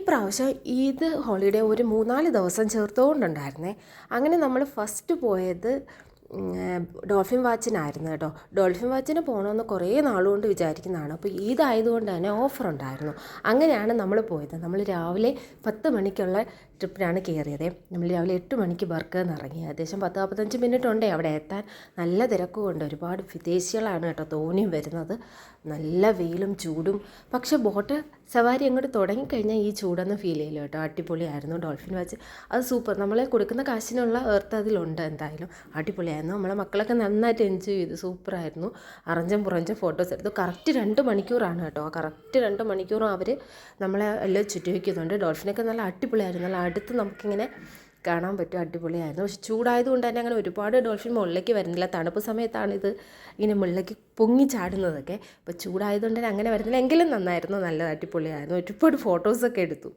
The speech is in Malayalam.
പ്രാവശ്യം ഈദ് ഹോളിഡേ ഒരു 3-4 ദിവസം ചേർത്തുകൊണ്ടുണ്ടായിരുന്നേ. അങ്ങനെ നമ്മൾ ഫസ്റ്റ് പോയത് ഡോൾഫിൻ വാച്ചിനായിരുന്നു കേട്ടോ. ഡോൾഫിൻ വാച്ചിന് പോകണമെന്ന് കുറേ നാളുകൊണ്ട് വിചാരിക്കുന്നതാണ്. അപ്പോൾ ഈദായതുകൊണ്ട് തന്നെ ഓഫർ ഉണ്ടായിരുന്നു. അങ്ങനെയാണ് നമ്മൾ പോയത്. നമ്മൾ രാവിലെ 10 മണിക്കുള്ള ട്രിപ്പിനാണ് കയറിയത്. നമ്മൾ രാവിലെ 8 മണിക്ക് ബർക്കയിൽ നിന്ന് ഇറങ്ങി. ഏകദേശം 10-15 മിനിറ്റ് ഉണ്ടേ അവിടെ എത്താൻ. നല്ല തിരക്കുമുണ്ട്, ഒരുപാട് വിദേശികളാണ് കേട്ടോ തോന്നിയും വരുന്നത്. നല്ല വെയിലും ചൂടും. പക്ഷേ ബോട്ട് സവാരി അങ്ങോട്ട് തുടങ്ങിക്കഴിഞ്ഞാൽ ഈ ചൂടൊന്നും ഫീൽ ചെയ്യില്ല കേട്ടോ. അടിപൊളിയായിരുന്നു. ഡോൾഫിൻ വാച്ച് അത് സൂപ്പർ. നമ്മൾ കൊടുക്കുന്ന കാശിനുള്ള എർത്ത് അതിലുണ്ട്. എന്തായാലും അടിപൊളിയായിരുന്നു. നമ്മളെ മക്കളൊക്കെ നന്നായിട്ട് എൻജോയ് ചെയ്തു. സൂപ്പറായിരുന്നു. അറഞ്ചം പുറഞ്ചും ഫോട്ടോസ് എടുത്തു. കറക്റ്റ് 2 മണിക്കൂറാണ് കേട്ടോ. കറക്റ്റ് 2 മണിക്കൂറും അവർ നമ്മളെ എല്ലാം ചുറ്റി വയ്ക്കുന്നുണ്ട്. ഡോൾഫിനൊക്കെ നല്ല അടിപൊളിയായിരുന്നു. നല്ല അടുത്ത് നമുക്കിങ്ങനെ കാണാൻ പറ്റും. അടിപൊളിയായിരുന്നു. പക്ഷെ ചൂടായതുകൊണ്ട് തന്നെ അങ്ങനെ ഒരുപാട് ഡോൾഫിൻ മുകളിലേക്ക് വരുന്നില്ല. തണുപ്പ് സമയത്താണിത് ഇങ്ങനെ മുകളിലേക്ക് പൊങ്ങി ചാടുന്നതൊക്കെ. അപ്പോൾ ചൂടായതുകൊണ്ട് തന്നെ അങ്ങനെ വരുന്നില്ല. എങ്കിലും നന്നായിരുന്നു. നല്ല അടിപൊളിയായിരുന്നു. ഒരുപാട് ഫോട്ടോസൊക്കെ എടുത്തു.